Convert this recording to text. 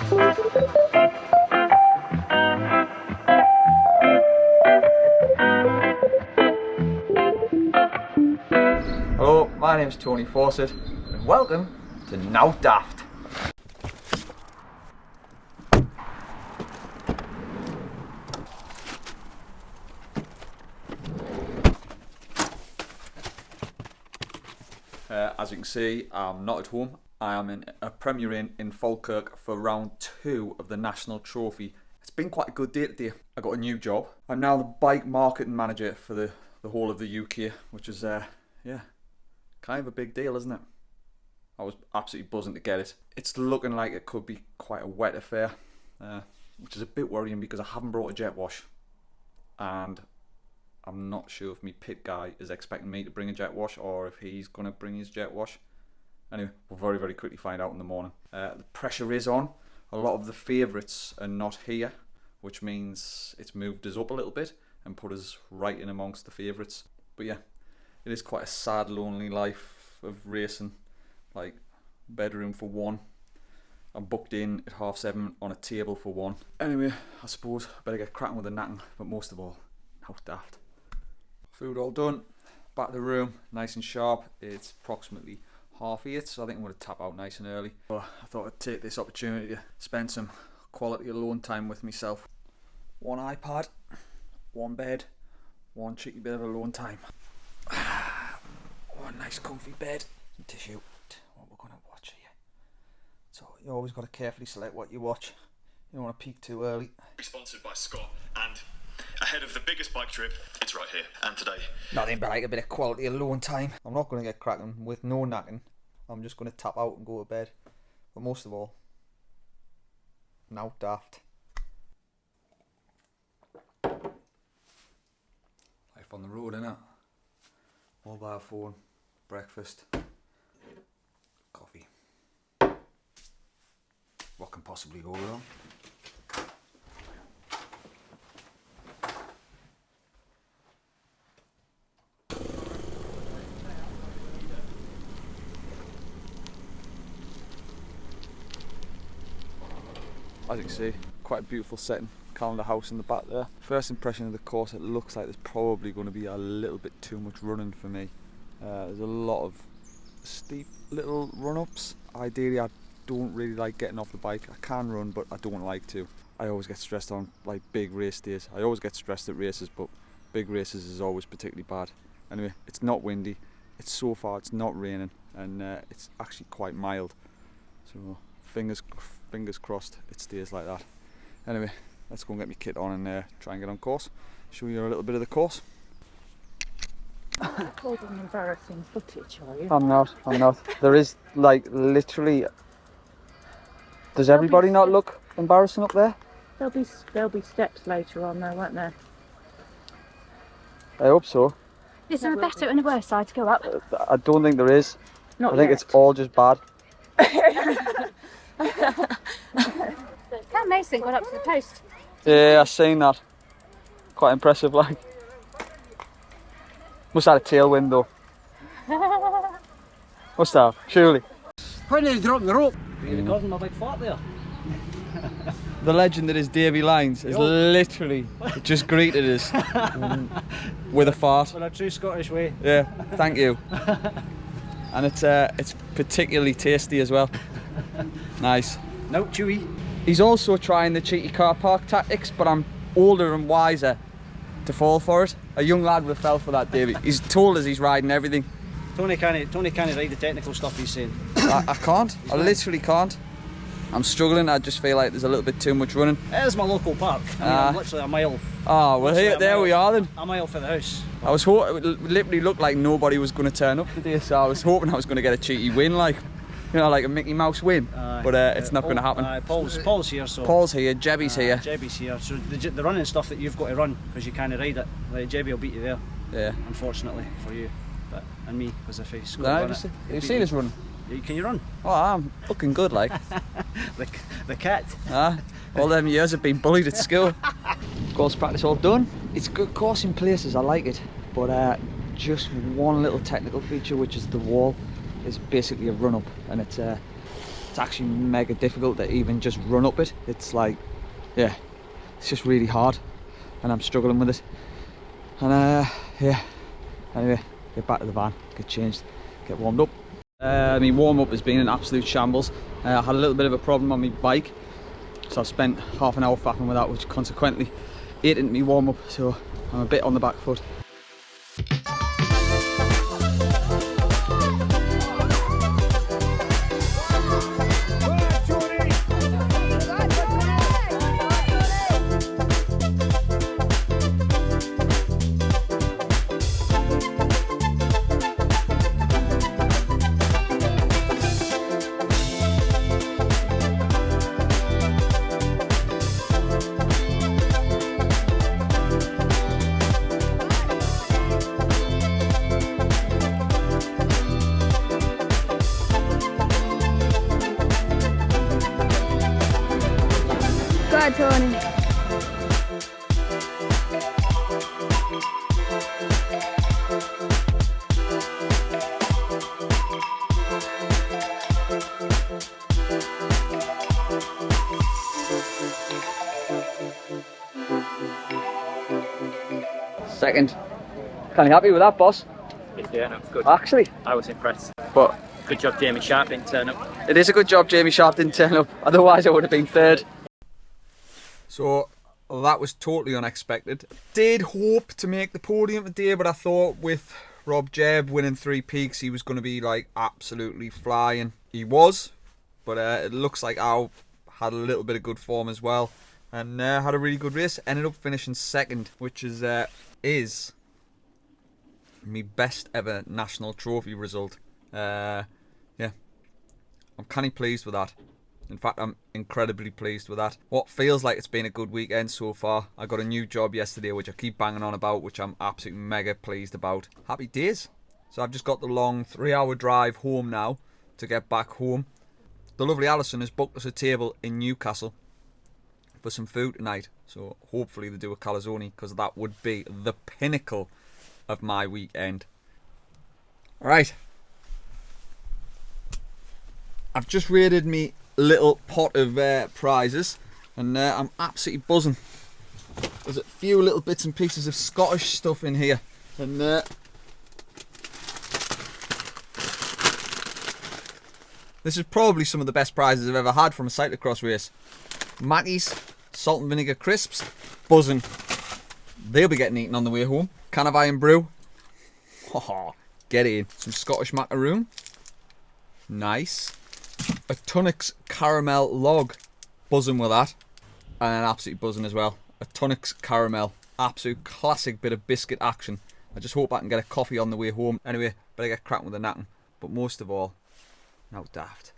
Hello, my name's Tony Fawcett and welcome to Now Daft. As you can see, I'm not at home. I am in a Premier Inn in Falkirk for round 2 of the National Trophy. It's been quite a good day today. I got a new job. I'm now the bike marketing manager for the whole of the UK, which is, yeah, kind of a big deal, isn't it? I was absolutely buzzing to get it. It's looking like it could be quite a wet affair, which is a bit worrying because I haven't brought a jet wash. And I'm not sure if my pit guy is expecting me to bring a jet wash or if he's going to bring his jet wash. Anyway, we'll very, very quickly find out in the morning. The pressure is on. A lot of the favourites are not here, which means it's moved us up a little bit and put us right in amongst the favourites. But yeah, it is quite a sad, lonely life of racing. Like, bedroom for one. I'm booked in at 7:30 on a table for one. Anyway, I suppose I better get cracking with the knacking, but most of all, Now Daft. Food all done, back to the room, nice and sharp. It's approximately 8:30, so I think I'm going to tap out nice and early. But I thought I'd take this opportunity to spend some quality alone time with myself. One iPad, one bed, one cheeky bit of alone time. One nice comfy bed, some tissue. What we're going to watch here. So you always got to carefully select what you watch. You don't want to peak too early. Sponsored by Scott, and ahead of the biggest bike trip, it's right here and today. Nothing but like a bit of quality alone time. I'm not going to get cracking with no knacking. I'm just going to tap out and go to bed. But most of all, Now Daft. Life on the road, innit? Mobile phone, breakfast, coffee. What can possibly go wrong? As you can see, quite a beautiful setting. Calendar house in the back there. First impression of the course, it looks like there's probably going to be a little bit too much running for me. There's a lot of steep little run-ups. Ideally, I don't really like getting off the bike. I can run, but I don't like to. I always get stressed on like big race days. I always get stressed at races, but big races is always particularly bad. Anyway, it's not windy. It's so far, it's not raining, and it's actually quite mild. So fingers crossed it stays like that. Anyway, let's go and get my kit on and try and get on course. Show you a little bit of the course. Recording embarrassing footage, are you? I'm not. There is like literally. Does everybody not look embarrassing up there? There'll be steps later on though, won't there? I hope so. Is there a better and a worse side to go up? I don't think there is. Not I think yet. it's all just bad. How amazing got up to the post. Yeah, I've seen that. Quite impressive, like. Must have had a tailwind though. Must have, surely. When he's dropping the rope. Are you recording my big fart there? The legend that is Davy Lyons has literally just greeted us with a fart. In a true Scottish way. Yeah, thank you. And it's particularly tasty as well. Nice. No, chewy. He's also trying the cheeky car park tactics, but I'm older and wiser to fall for it. A young lad would have fell for that, Davy. He's told us he's riding everything. Tony can't ride the technical stuff he's saying. I can't. I literally can't. I'm struggling. I just feel like there's a little bit too much running. It is my local park. I mean, I'm literally a mile. Oh, well, there we are then. A mile for the house. I was hoping, it literally looked like nobody was going to turn up today, so I was hoping I was going to get a cheeky win, like, you know, like a Mickey Mouse win. But it's not going to happen. Paul's here, so. Paul's here, Jebby's here. Jebby's here. So the running stuff that you've got to run because you can't ride it, like Jebby will beat you there. Yeah. Unfortunately for you, and me, because if he's Have you seen us run? Can you run? Oh, I'm looking good, like. the cat. All them years I've been bullied at school. Course practice all done. It's a good course in places, I like it. But just one little technical feature, which is the wall, is basically a run-up, and it's it's actually mega difficult to even just run up it. It's like, yeah, it's just really hard, and I'm struggling with it. And yeah, anyway, get back to the van, get changed, get warmed up. I mean, warm up has been an absolute shambles. I had a little bit of a problem on my bike, so I've spent half an hour faffing with that, which consequently ate into me warm up, so I'm a bit on the back foot. Go ahead, Tony. Second. Kind of happy with that, boss. Yeah, no, it's good. Actually. I was impressed. But Good job, Jamie Sharp, didn't turn up. it is a good job Jamie Sharp didn't turn up, otherwise I would have been third. So that was totally unexpected. Did hope to make the podium today, but I thought with Rob Jebb winning 3 peaks he was going to be like absolutely flying. He was, but it looks like Al had a little bit of good form as well, and had a really good race. Ended up finishing second, which is my best ever national trophy result. Yeah, I'm kind of pleased with that. In fact, I'm incredibly pleased with that. What feels like it's been a good weekend so far. I got a new job yesterday, which I keep banging on about, which I'm absolutely mega pleased about. Happy days. So I've just got the long 3-hour drive home now to get back home. The lovely Alison has booked us a table in Newcastle for some food tonight. So hopefully they do a calzone, because that would be the pinnacle of my weekend. Alright. I've just raided me little pot of prizes, and I'm absolutely buzzing. There's a few little bits and pieces of Scottish stuff in here, and this is probably some of the best prizes I've ever had from a cyclocross race. Mackey's salt and vinegar crisps, buzzing. They'll be getting eaten on the way home. Can of Iron Brew, get in. Some Scottish macaroon, nice. A Tunnocks caramel log, buzzing with that, and an absolute buzzing as well. A Tunnocks caramel, absolute classic bit of biscuit action. I just hope I can get a coffee on the way home. Anyway, better get cracking with the knacking. But most of all, now daft.